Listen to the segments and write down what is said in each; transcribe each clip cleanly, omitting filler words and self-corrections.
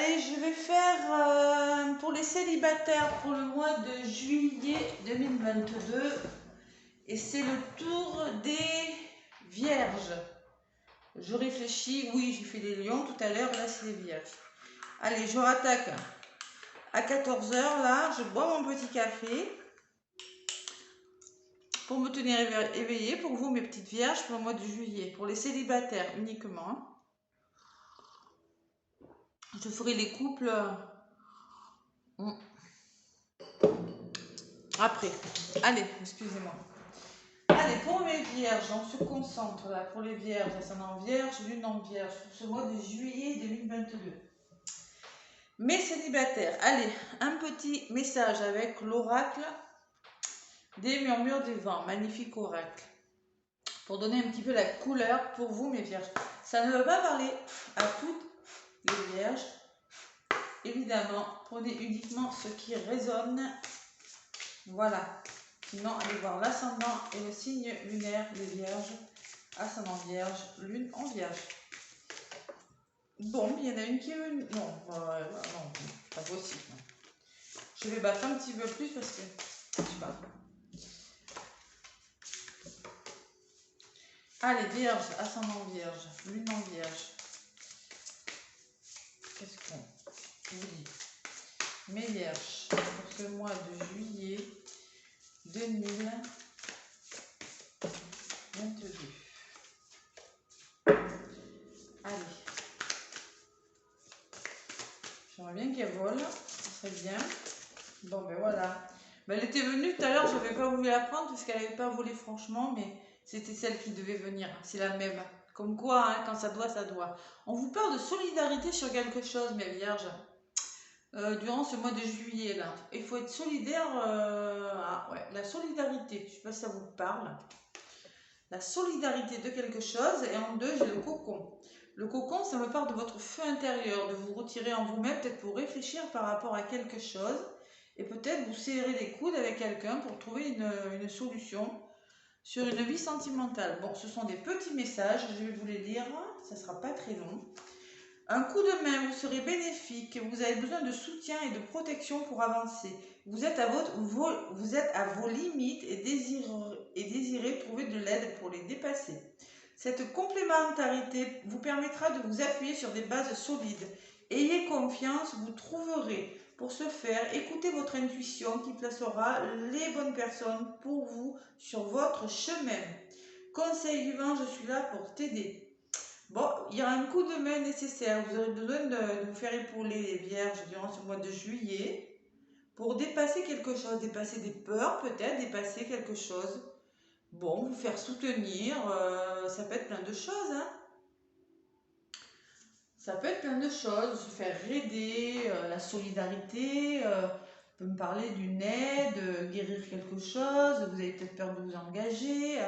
Allez, je vais faire pour les célibataires pour le mois de juillet 2022. Et c'est le tour des vierges. Je réfléchis. Oui, j'ai fait les lions tout à l'heure. Là, c'est les vierges. Allez, je rattaque à 14 h. Là, je bois mon petit café pour me tenir éveillée. Pour vous, mes petites vierges, pour le mois de juillet. Pour les célibataires uniquement. Je ferai les couples après. Allez, excusez-moi. Allez, pour mes vierges, on se concentre là. Pour les vierges, ascendant vierge, lune en vierge, pour ce mois de juillet 2022. Mes célibataires, allez, un petit message avec l'oracle des murmures des vents. Magnifique oracle. Pour donner un petit peu la couleur pour vous, mes vierges. Ça ne veut pas parler à toutes les vierges. Évidemment, prenez uniquement ce qui résonne. Voilà. Sinon, allez voir l'ascendant et le signe lunaire des vierges. Ascendant vierge, lune en vierge. Bon, il y en a une qui est... Non, non, pas possible. Je vais battre un petit peu plus parce que... Je sais pas. Allez, vierge, ascendant vierge, lune en vierge. Qu'est-ce qu'on vous dit? Mes vierges, pour ce mois de juillet 2022. Allez. J'aimerais bien qu'elle vole, ça serait bien. Bon, ben voilà. Ben, elle était venue tout à l'heure, je n'avais pas voulu la prendre parce qu'elle n'avait pas volé franchement, mais c'était celle qui devait venir. C'est la même. Comme quoi, hein, quand ça doit, ça doit. On vous parle de solidarité sur quelque chose, mes vierges. Durant ce mois de juillet, là. Il faut être solidaire. Ah, ouais, la solidarité. Je ne sais pas si ça vous parle. La solidarité de quelque chose. Et en deux, j'ai le cocon. Le cocon, ça me parle de votre feu intérieur, de vous retirer en vous-même, peut-être pour réfléchir par rapport à quelque chose. Et peut-être vous serrer les coudes avec quelqu'un pour trouver une solution sur une vie sentimentale. Bon, ce sont des petits messages, je vais vous les lire, ça ne sera pas très long. Un coup de main vous serait bénéfique, vous avez besoin de soutien et de protection pour avancer. Vous êtes à vos limites et désirez trouver de l'aide pour les dépasser. Cette complémentarité vous permettra de vous appuyer sur des bases solides. Ayez confiance, vous trouverez. Pour ce faire, écoutez votre intuition qui placera les bonnes personnes pour vous sur votre chemin. Conseil du vent, je suis là pour t'aider. Bon, il y a un coup de main nécessaire. Vous aurez besoin de vous faire épauler les vierges durant ce mois de juillet pour dépasser quelque chose, dépasser des peurs peut-être, dépasser quelque chose. Bon, vous faire soutenir, ça peut être plein de choses, hein. Ça peut être plein de choses, se faire aider, la solidarité, on peut me parler d'une aide, guérir quelque chose, vous avez peut-être peur de vous engager,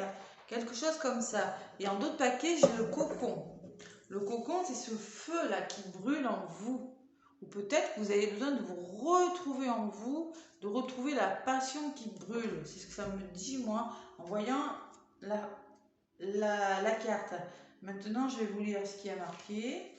quelque chose comme ça. Et en d'autres paquets, j'ai le cocon. Le cocon, c'est ce feu-là qui brûle en vous. Ou peut-être que vous avez besoin de vous retrouver en vous, de retrouver la passion qui brûle. C'est ce que ça me dit, moi, en voyant la carte. Maintenant, je vais vous lire ce qui a marqué.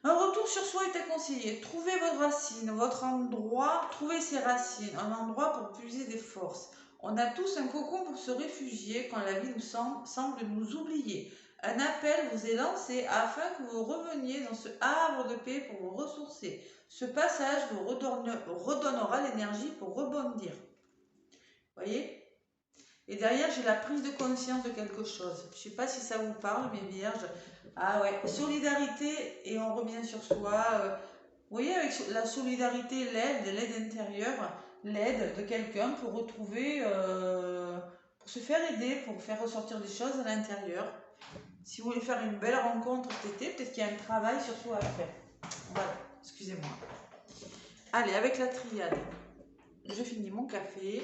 Un retour sur soi est à conseiller. Trouvez vos racines, votre endroit, trouvez ses racines, un endroit pour puiser des forces. On a tous un cocon pour se réfugier quand la vie nous semble nous oublier. Un appel vous est lancé afin que vous reveniez dans ce havre de paix pour vous ressourcer. Ce passage vous redonnera l'énergie pour rebondir. Voyez ? Et derrière, j'ai la prise de conscience de quelque chose. Je ne sais pas si ça vous parle, mes vierges. Ah ouais, solidarité, et on revient sur soi. Vous voyez, avec la solidarité, l'aide intérieure, l'aide de quelqu'un pour retrouver, pour se faire aider, pour faire ressortir des choses à l'intérieur. Si vous voulez faire une belle rencontre cet été, peut-être qu'il y a un travail sur soi à faire. Voilà, excusez-moi. Allez, avec la triade, je finis mon café.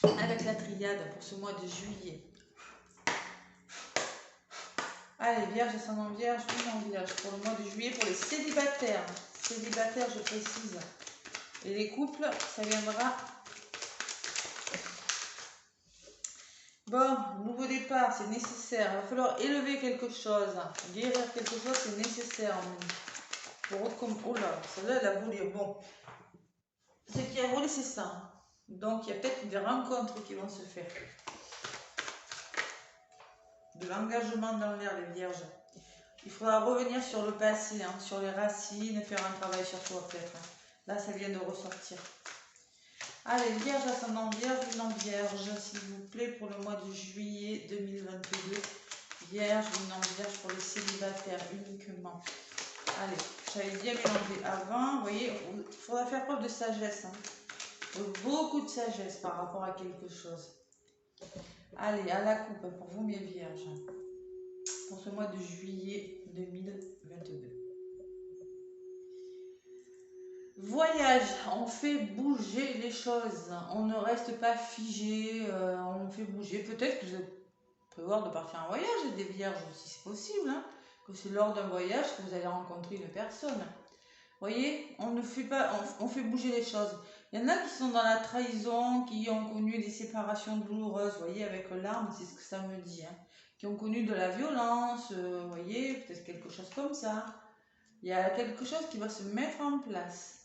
Avec la triade pour ce mois de juillet. Allez, vierge, ascendant vierge, lune en vierge pour le mois de juillet pour les célibataires. Célibataires, je précise. Et les couples, ça viendra Bon, nouveau départ, c'est nécessaire. Il va falloir élever quelque chose. Guérir quelque chose, c'est nécessaire. Pour recommencer. Oh là, celle-là, elle a volé. Bon, ce qui a volé, c'est ça. Donc, il y a peut-être des rencontres qui vont se faire. De l'engagement dans l'air, les vierges. Il faudra revenir sur le passé, hein, sur les racines, faire un travail sur soi, peut-être. Hein. Là, ça vient de ressortir. Allez, vierge, ascendant vierge, lune en vierge, s'il vous plaît, pour le mois de juillet 2022. Vierge, lune en vierge pour les célibataires uniquement. Allez, j'avais bien mélangé avant. Vous voyez, il faudra faire preuve de sagesse. Hein. Beaucoup de sagesse par rapport à quelque chose. Allez, à la coupe pour vous, mes vierges. Pour ce mois de juillet 2022. Voyage, on fait bouger les choses, on ne reste pas figé, on fait bouger. Peut-être que vous allez prévoir de partir en voyage, et des vierges aussi, c'est possible, hein, que c'est lors d'un voyage que vous allez rencontrer une personne. Vous voyez, on ne fait pas, on fait bouger les choses. Il y en a qui sont dans la trahison, qui ont connu des séparations douloureuses, vous voyez, avec l'arme, c'est ce que ça me dit, hein, qui ont connu de la violence, vous voyez, peut-être quelque chose comme ça. Il y a quelque chose qui va se mettre en place.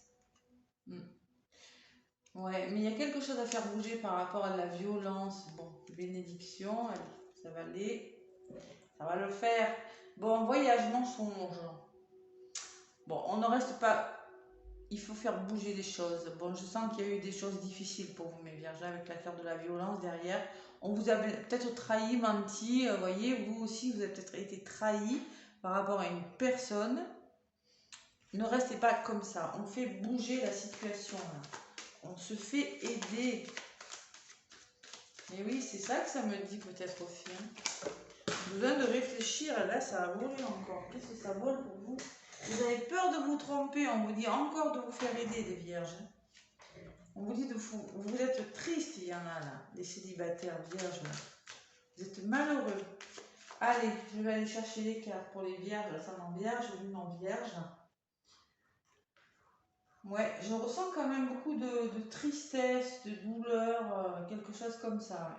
Ouais, mais il y a quelque chose à faire bouger par rapport à la violence. Bon, bénédiction, allez, ça va aller. Ça va le faire. Bon, voyage, mensonge. Bon, on ne reste pas. Il faut faire bouger les choses. Bon, je sens qu'il y a eu des choses difficiles pour vous, mes vierges, avec l'affaire de la violence derrière. On vous a peut-être trahi, menti. Vous voyez, vous aussi, vous avez peut-être été trahi par rapport à une personne. Ne restez pas comme ça. On fait bouger la situation, là. On se fait aider. Mais oui, c'est ça que ça me dit peut-être aussi. Hein. Besoin de réfléchir. Là, ça a volé encore. Qu'est-ce que ça vole pour vous? Vous avez peur de vous tromper. On vous dit encore de vous faire aider, des vierges. On vous dit de vous êtes triste, il y en a là. Des célibataires vierges. Là. Vous êtes malheureux. Allez, je vais aller chercher les cartes pour les vierges. Ascendant vierge, lune en vierge. Ouais, je ressens quand même beaucoup de tristesse, de douleur, quelque chose comme ça.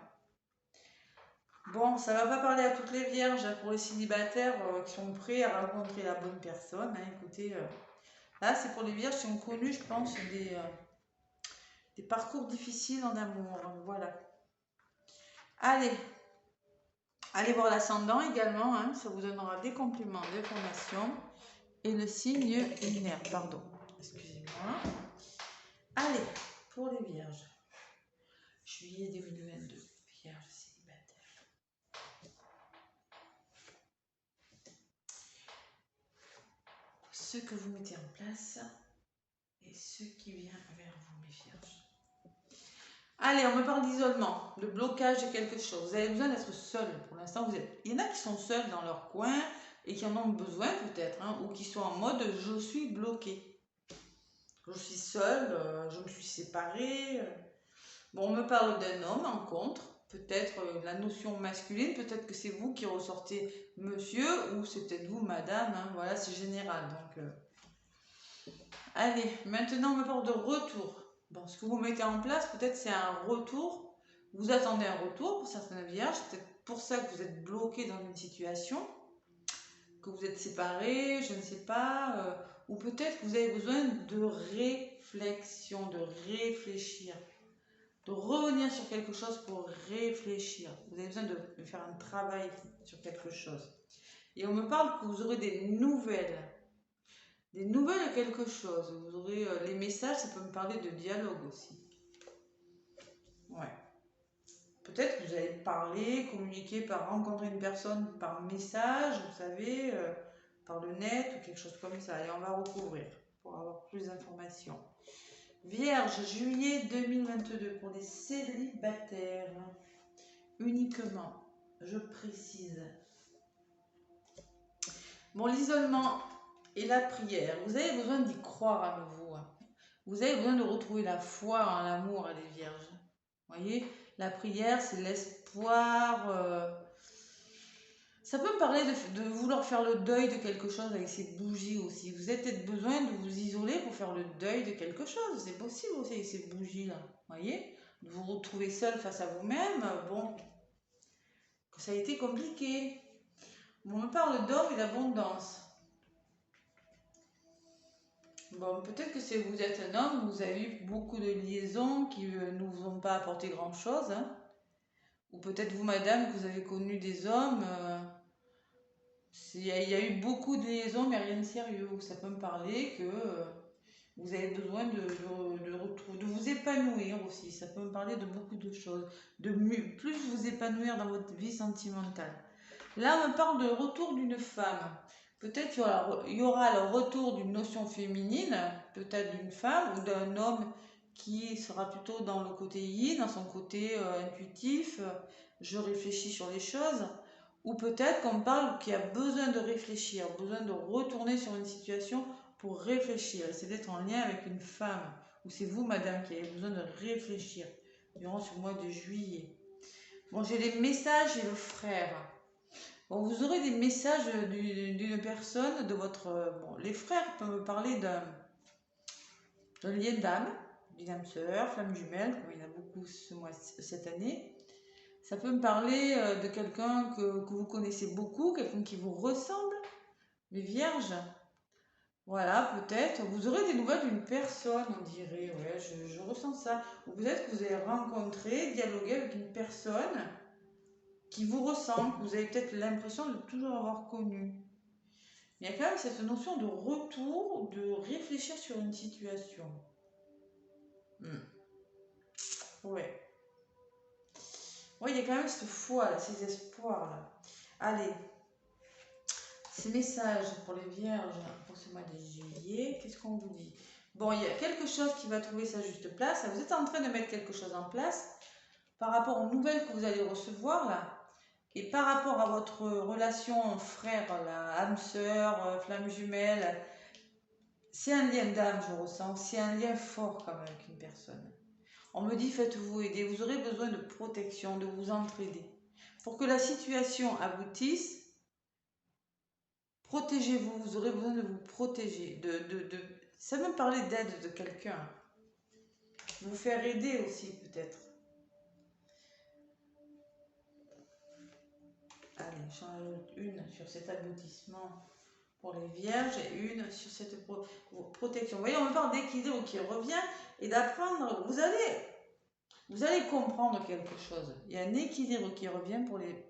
Ouais. Bon, ça va pas parler à toutes les vierges, hein, pour les célibataires qui sont prêts à rencontrer la bonne personne. Hein, écoutez, là c'est pour les vierges qui ont connu, je pense, des parcours difficiles en amour. Voilà. Allez, allez voir l'ascendant également, hein, ça vous donnera des compléments d'information. Et le signe lunaire, pardon. Excusez-moi. Allez, pour les vierges. Juillet 2022. Vierges célibataires. Ce que vous mettez en place et ce qui vient vers vous, mes vierges. Allez, on me parle d'isolement, de blocage de quelque chose. Vous avez besoin d'être seul. Pour l'instant, il y en a qui sont seuls dans leur coin et qui en ont besoin peut-être, hein, ou qui sont en mode je suis bloqué. Je suis seule, je me suis séparée. Bon, on me parle d'un homme en contre, peut-être la notion masculine, peut-être que c'est vous qui ressortez monsieur, ou c'est peut-être vous madame, hein, voilà, c'est général. Donc, allez, maintenant on me parle de retour. Bon, ce que vous mettez en place, peut-être c'est un retour, vous attendez un retour pour certaines vierges, c'est peut-être pour ça que vous êtes bloqué dans une situation, que vous êtes séparés, je ne sais pas, ou peut-être que vous avez besoin de réflexion, de réfléchir. De revenir sur quelque chose pour réfléchir. Vous avez besoin de faire un travail sur quelque chose. Et on me parle que vous aurez des nouvelles. Des nouvelles de quelque chose. Vous aurez les messages, ça peut me parler de dialogue aussi. Ouais. Peut-être que vous allez parler, communiquer, rencontrer une personne par message, vous savez, par le net ou quelque chose comme ça. Et on va recouvrir pour avoir plus d'informations. Vierge, juillet 2022 pour les célibataires. Uniquement, je précise. Bon, l'isolement et la prière, vous avez besoin d'y croire à nouveau. Hein. Vous avez besoin de retrouver la foi en l'amour, les vierges. Vous voyez, la prière, c'est l'espoir. Ça peut me parler de vouloir faire le deuil de quelque chose avec ces bougies aussi. Vous avez peut-être besoin de vous isoler pour faire le deuil de quelque chose. C'est possible aussi avec ces bougies-là. Vous voyez, de vous retrouver seul face à vous-même. Bon, que ça a été compliqué. On me parle d'homme et d'abondance. Bon, peut-être que si vous êtes un homme, vous avez eu beaucoup de liaisons qui ne vous ont pas apporté grand-chose, hein. Ou peut-être vous, madame, que vous avez connu des hommes. Il y a eu beaucoup de liaisons, mais rien de sérieux. Ça peut me parler que vous avez besoin de vous épanouir aussi. Ça peut me parler de beaucoup de choses. Plus vous épanouir dans votre vie sentimentale. Là, on me parle de retour d'une femme. Peut-être il y aura le retour d'une notion féminine, peut-être d'une femme ou d'un homme qui sera plutôt dans le côté yin, dans son côté intuitif, je réfléchis sur les choses. Ou peut-être qu'on parle qu'il y a besoin de réfléchir, besoin de retourner sur une situation pour réfléchir. C'est d'être en lien avec une femme. Ou c'est vous, madame, qui avez besoin de réfléchir durant ce mois de juillet. Bon, j'ai les messages et le frère. Bon, vous aurez des messages d'une personne, de votre... Bon, les frères peuvent me parler d'un lien d'âme, d'une âme sœur, flamme jumelle, comme il y en a beaucoup cette année. Ça peut me parler de quelqu'un que vous connaissez beaucoup, quelqu'un qui vous ressemble, les vierges. Voilà, peut-être. Vous aurez des nouvelles d'une personne, on dirait. Ouais, je ressens ça. Ou peut-être que vous allez rencontrer, dialoguer avec une personne qui vous ressemble, que vous avez peut-être l'impression de toujours avoir connu. Il y a quand même cette notion de retour, de réfléchir sur une situation. Ouais. Oui, il y a quand même cette foi, là, ces espoirs là. Allez, ces messages pour les vierges pour ce mois de juillet, qu'est-ce qu'on vous dit? Bon, il y a quelque chose qui va trouver sa juste place. Vous êtes en train de mettre quelque chose en place par rapport aux nouvelles que vous allez recevoir là. Et par rapport à votre relation frère, âme sœur, flamme jumelle, c'est un lien d'âme, je ressens. C'est un lien fort quand même avec une personne. On me dit faites-vous aider, vous aurez besoin de protection, de vous entraider. Pour que la situation aboutisse, protégez-vous, vous aurez besoin de vous protéger. Ça me parlait d'aide de quelqu'un. Vous faire aider aussi peut-être. Allez, j'en ajoute une sur cet aboutissement pour les vierges et une sur cette protection. Vous voyez, on me parle d'équilibre qui revient et d'apprendre. Vous allez comprendre quelque chose. Il y a un équilibre qui revient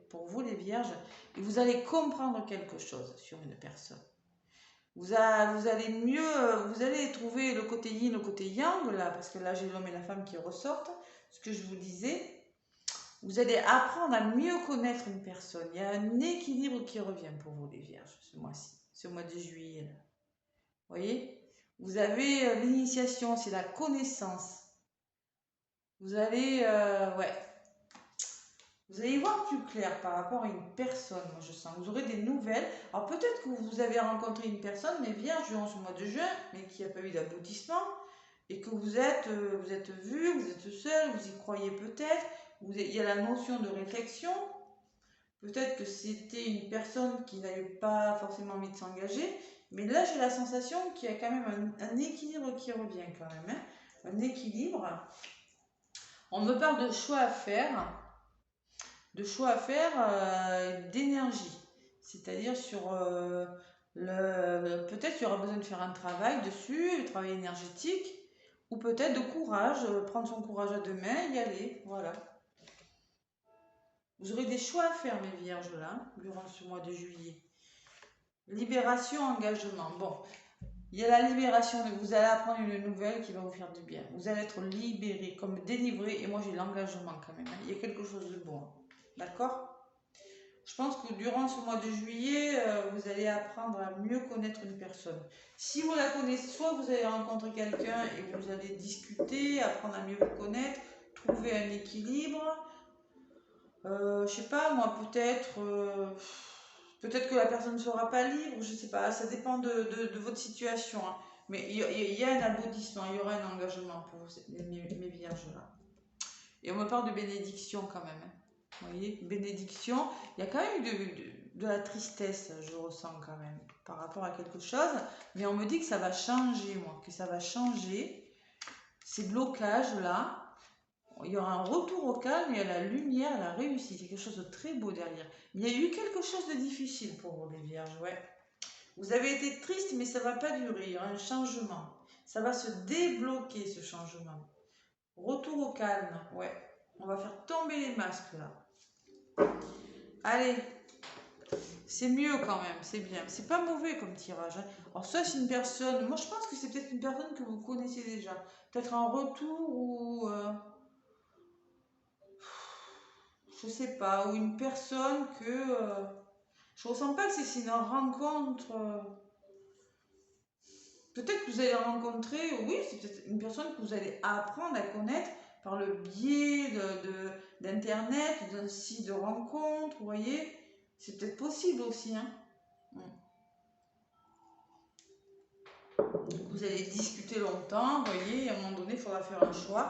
pour vous les vierges et vous allez comprendre quelque chose sur une personne. Vous allez trouver le côté yin, le côté yang là, parce que là j'ai l'homme et la femme qui ressortent. Ce que je vous disais. Vous allez apprendre à mieux connaître une personne. Il y a un équilibre qui revient pour vous les vierges ce mois-ci, ce mois de juillet. Là. Vous voyez? Vous avez l'initiation, c'est la connaissance. Vous allez, vous allez y voir plus clair par rapport à une personne, moi je sens. Vous aurez des nouvelles. Alors peut-être que vous avez rencontré une personne, mais vierge durant ce mois de juin, mais qui n'a pas eu d'aboutissement, et que vous êtes vu, vous êtes seul, vous y croyez peut-être. Il y a la notion de réflexion. Peut-être que c'était une personne qui n'avait pas forcément envie de s'engager. Mais là, j'ai la sensation qu'il y a quand même un équilibre qui revient quand même. Hein. Un équilibre. On me parle de choix à faire. D'énergie. C'est-à-dire sur peut-être qu'il y aura besoin de faire un travail dessus, un travail énergétique. Ou peut-être de courage, prendre son courage à deux mains, y aller. Voilà. Vous aurez des choix à faire, mes vierges, là, durant ce mois de juillet. Libération, engagement. Bon, il y a la libération. Vous allez apprendre une nouvelle qui va vous faire du bien. Vous allez être libéré, comme délivré. Et moi, j'ai l'engagement quand même. Hein. Il y a quelque chose de bon. D'accord? Je pense que durant ce mois de juillet, vous allez apprendre à mieux connaître une personne. Si vous la connaissez, soit vous allez rencontrer quelqu'un et vous allez discuter, apprendre à mieux vous connaître, trouver un équilibre. Je sais pas, moi, peut-être que la personne ne sera pas libre, je sais pas, ça dépend de votre situation. Hein. Mais il y a un aboutissement, il y aura un engagement pour mes vierges là. Et on me parle de bénédiction quand même. Hein. Vous voyez, bénédiction, il y a quand même de la tristesse, je ressens quand même, par rapport à quelque chose. Mais on me dit que ça va changer, moi, que ça va changer. Ces blocages là. il y aura un retour au calme et à la lumière, à la réussite. Il y a quelque chose de très beau derrière. Il y a eu quelque chose de difficile pour vous, les vierges, ouais. Vous avez été triste, mais ça ne va pas durer. Il y aura un changement. Ça va se débloquer, ce changement. Retour au calme, ouais. On va faire tomber les masques, là. Allez. C'est mieux quand même, c'est bien. C'est pas mauvais comme tirage. Hein. Alors ça, c'est une personne... Moi, je pense que c'est peut-être une personne que vous connaissez déjà. Peut-être un retour ou... je sais pas. Ou une personne que... je ressens pas que c'est une rencontre... peut-être que vous allez rencontrer... Oui, c'est peut-être une personne que vous allez apprendre à connaître par le biais d'Internet, d'un site de rencontre, vous voyez. C'est peut-être possible aussi, hein. Vous allez discuter longtemps, vous voyez, et à un moment donné, il faudra faire un choix.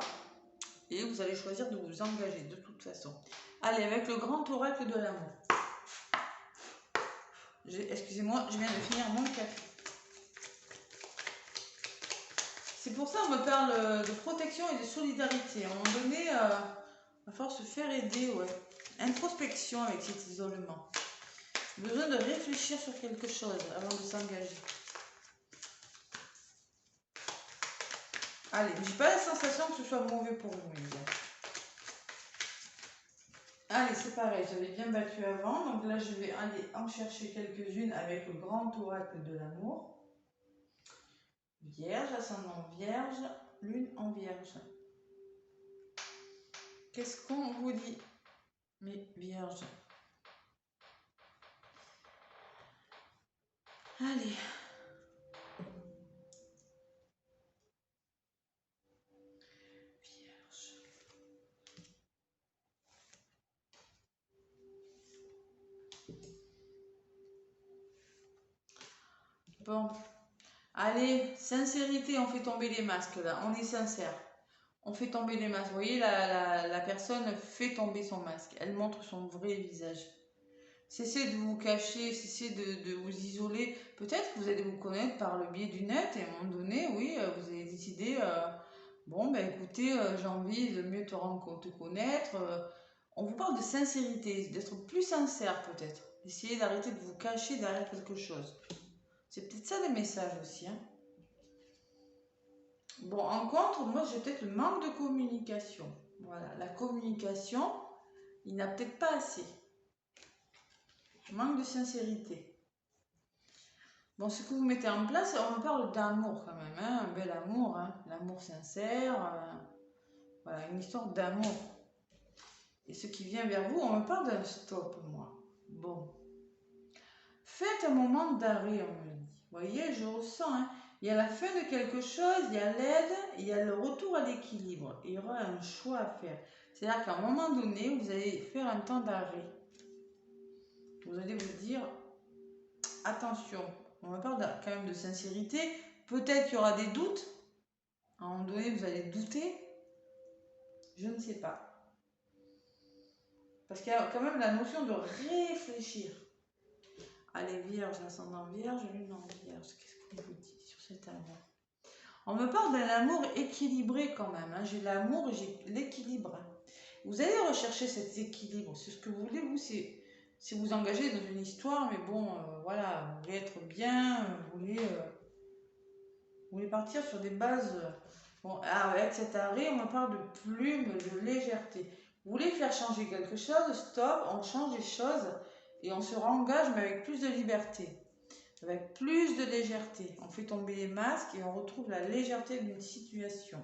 Et vous allez choisir de vous engager, de toute façon. Allez, avec le grand oracle de l'amour. Excusez-moi, je viens de finir mon café. C'est pour ça qu'on me parle de protection et de solidarité. À un moment donné, il va falloir se faire aider, ouais. Introspection avec cet isolement. Besoin de réfléchir sur quelque chose avant de s'engager. Allez, j'ai pas la sensation que ce soit mauvais pour vous, les gars. Allez, c'est pareil, j'avais bien battu avant, donc là je vais aller en chercher quelques-unes avec le grand oracle de l'amour. Vierge, ascendant Vierge, lune en Vierge. Qu'est-ce qu'on vous dit, mes Vierges? Allez. Bon, allez, sincérité, on fait tomber les masques là, on est sincère. On fait tomber les masques. Vous voyez, la personne fait tomber son masque, elle montre son vrai visage. Cessez de vous cacher, cessez de vous isoler. Peut-être que vous allez vous connaître par le biais du net et à un moment donné, oui, vous allez décider, bon, ben écoutez, j'ai envie de mieux te connaître. On vous parle de sincérité, d'être plus sincère peut-être. Essayez d'arrêter de vous cacher derrière quelque chose. C'est peut-être ça le message aussi. Hein. Bon, en contre, moi j'ai peut-être le manque de communication. Voilà, la communication, il n'a peut-être pas assez. Manque de sincérité. Bon, ce que vous mettez en place, on parle d'amour quand même, hein, un bel amour, hein, l'amour sincère, voilà, une histoire d'amour. Et ce qui vient vers vous, on me parle d'un stop, moi. Bon. Faites un moment d'arrêt, on me dit. Vous voyez, je ressens, hein, il y a la fin de quelque chose, il y a l'aide, il y a le retour à l'équilibre. Il y aura un choix à faire. C'est-à-dire qu'à un moment donné, vous allez faire un temps d'arrêt. Vous allez vous dire, attention, on me parle quand même de sincérité. Peut-être qu'il y aura des doutes. À un moment donné, vous allez douter. Je ne sais pas. Parce qu'il y a quand même la notion de réfléchir. Allez, Vierge, ascendant Vierge, lune en Vierge. Qu'est-ce qu'on vous dit sur cet amour? On me parle d'un amour équilibré quand même. Hein. J'ai l'amour, j'ai l'équilibre. Hein. Vous allez rechercher cet équilibre. C'est ce que vous voulez, vous, c'est vous engager dans une histoire, mais bon, voilà, vous voulez être bien, vous voulez partir sur des bases. Bon, avec cet arrêt, on me parle de plume, de légèreté. Vous voulez faire changer quelque chose, stop, on change les choses et on se engage, mais avec plus de liberté, avec plus de légèreté. On fait tomber les masques et on retrouve la légèreté d'une situation.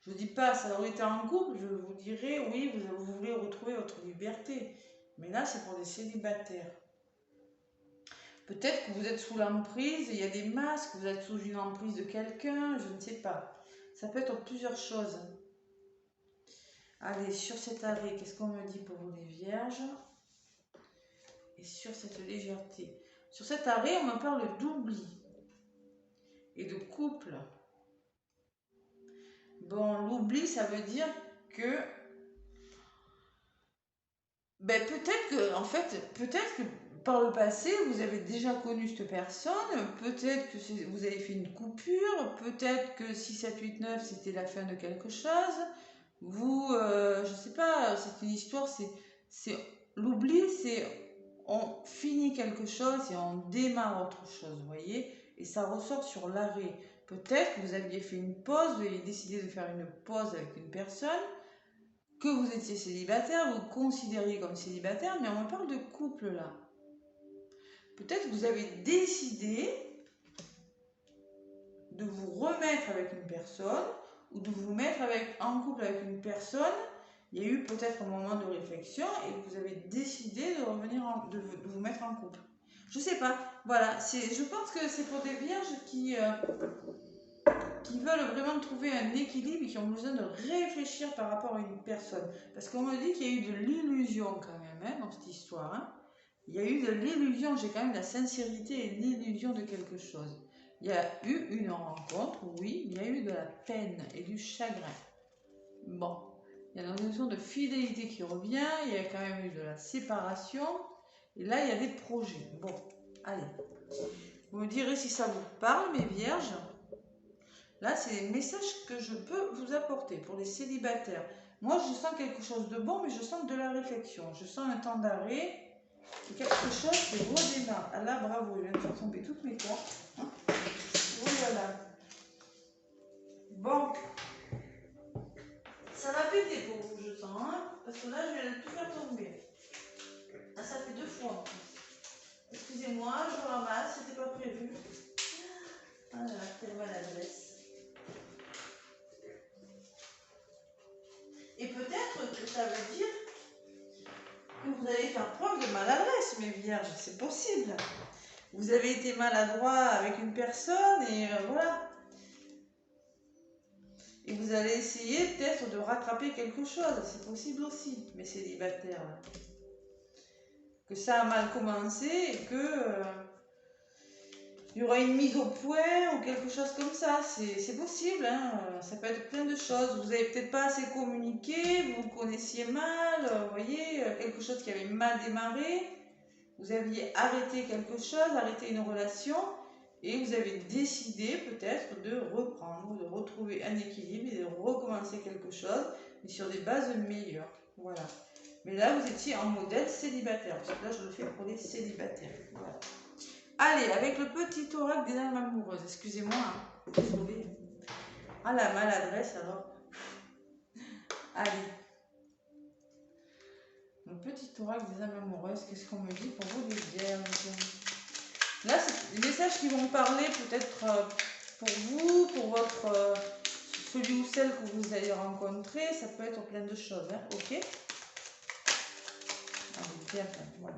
Je ne dis pas, ça aurait été en couple, je vous dirais, oui, vous voulez retrouver votre liberté. Mais là, c'est pour des célibataires. Peut-être que vous êtes sous l'emprise, il y a des masques, vous êtes sous une emprise de quelqu'un, je ne sais pas. Ça peut être plusieurs choses. Allez, sur cet arrêt, qu'est-ce qu'on me dit pour vous les vierges? Et sur cette légèreté. Sur cet arrêt, on me parle d'oubli et de couple. Bon, l'oubli, ça veut dire que... Ben, peut-être que par le passé, vous avez déjà connu cette personne, peut-être que vous avez fait une coupure, peut-être que 6, 7, 8, 9, c'était la fin de quelque chose. Vous, je sais pas, c'est une histoire, c'est l'oubli, c'est on finit quelque chose et on démarre autre chose, vous voyez, et ça ressort sur l'arrêt. Peut-être que vous aviez fait une pause, vous avez décidé de faire une pause avec une personne, que vous étiez célibataire, vous considériez comme célibataire, mais on parle de couple là. Peut-être que vous avez décidé de vous remettre avec une personne ou de vous mettre en couple avec une personne. Il y a eu peut-être un moment de réflexion et vous avez décidé de revenir de vous mettre en couple. Je sais pas. Voilà. Je pense que c'est pour des vierges qui veulent vraiment trouver un équilibre et qui ont besoin de réfléchir par rapport à une personne. Parce qu'on me dit qu'il y a eu de l'illusion quand même hein, dans cette histoire. Hein. Il y a eu de l'illusion, j'ai quand même la sincérité et l'illusion de quelque chose. Il y a eu une rencontre, oui, il y a eu de la peine et du chagrin. Bon, il y a la notion de fidélité qui revient, il y a quand même eu de la séparation, et là il y a des projets. Bon, allez, vous me direz si ça vous parle, mes vierges. Là, c'est les messages que je peux vous apporter pour les célibataires. Moi, je sens quelque chose de bon, mais je sens de la réflexion. Je sens un temps d'arrêt. C'est quelque chose qui redémarre. Ah là, bravo, il vient de faire tomber toutes mes cartes. Oh là là. Bon. Ça va péter pour vous, je sens. Hein, parce que là, je viens de tout faire tomber. Ah, ça fait 2 fois en plus. Excusez-moi, je ramasse, c'était pas prévu. Ah là là, quelle maladresse. Et peut-être que ça veut dire que vous allez faire preuve de maladresse, mes vierges, c'est possible. Vous avez été maladroit avec une personne et voilà. Et vous allez essayer peut-être de rattraper quelque chose, c'est possible aussi, mes célibataires. Là. Que ça a mal commencé et que il y aura une mise au point ou quelque chose comme ça, c'est possible, hein. Ça peut être plein de choses. Vous n'avez peut-être pas assez communiqué, vous vous connaissiez mal, vous voyez, quelque chose qui avait mal démarré, vous aviez arrêté quelque chose, arrêté une relation, et vous avez décidé peut-être de reprendre, de retrouver un équilibre et de recommencer quelque chose, mais sur des bases meilleures. Voilà. Mais là, vous étiez en modèle célibataire, parce que là, je le fais pour les célibataires. Voilà. Allez, avec le petit oracle des âmes amoureuses. Excusez-moi, hein. Désolée. Ah, la maladresse alors. Allez. Le petit oracle des âmes amoureuses, qu'est-ce qu'on me dit pour vous les vierges? Là, c'est des messages qui vont parler peut-être pour vous, pour votre celui ou celle que vous allez rencontrer. Ça peut être plein de choses, hein. Ok. Allez, bien, voilà.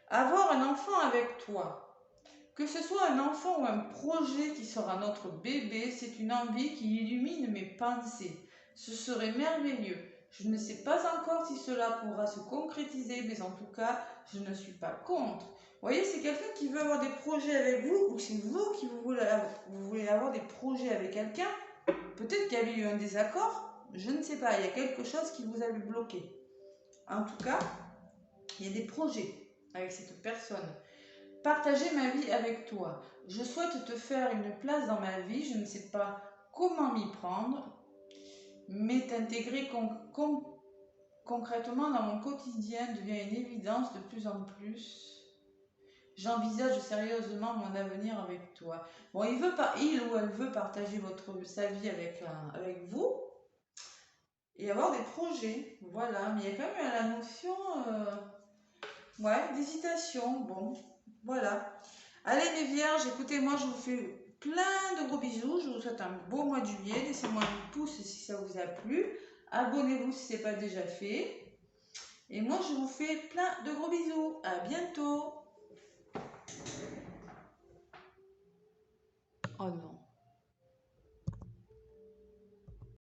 Avoir un enfant avec toi, que ce soit un enfant ou un projet qui sera notre bébé, c'est une envie qui illumine mes pensées. Ce serait merveilleux. Je ne sais pas encore si cela pourra se concrétiser, mais en tout cas, je ne suis pas contre. Vous voyez, c'est quelqu'un qui veut avoir des projets avec vous, ou c'est vous qui vous voulez avoir des projets avec quelqu'un. Peut-être qu'il y avait eu un désaccord, je ne sais pas, il y a quelque chose qui vous avait bloqué. En tout cas, il y a des projets avec cette personne. Partager ma vie avec toi. Je souhaite te faire une place dans ma vie. Je ne sais pas comment m'y prendre, mais t'intégrer concrètement dans mon quotidien devient une évidence de plus en plus. J'envisage sérieusement mon avenir avec toi. Bon, il ou elle veut partager sa vie avec vous et avoir des projets. Voilà, mais il y a quand même la notion d'hésitation. Bon, voilà. Allez mes vierges, écoutez, moi je vous fais plein de gros bisous. Je vous souhaite un beau mois de juillet. Laissez-moi un pouce si ça vous a plu. Abonnez-vous si ce n'est pas déjà fait. Et moi je vous fais plein de gros bisous. À bientôt. Oh non.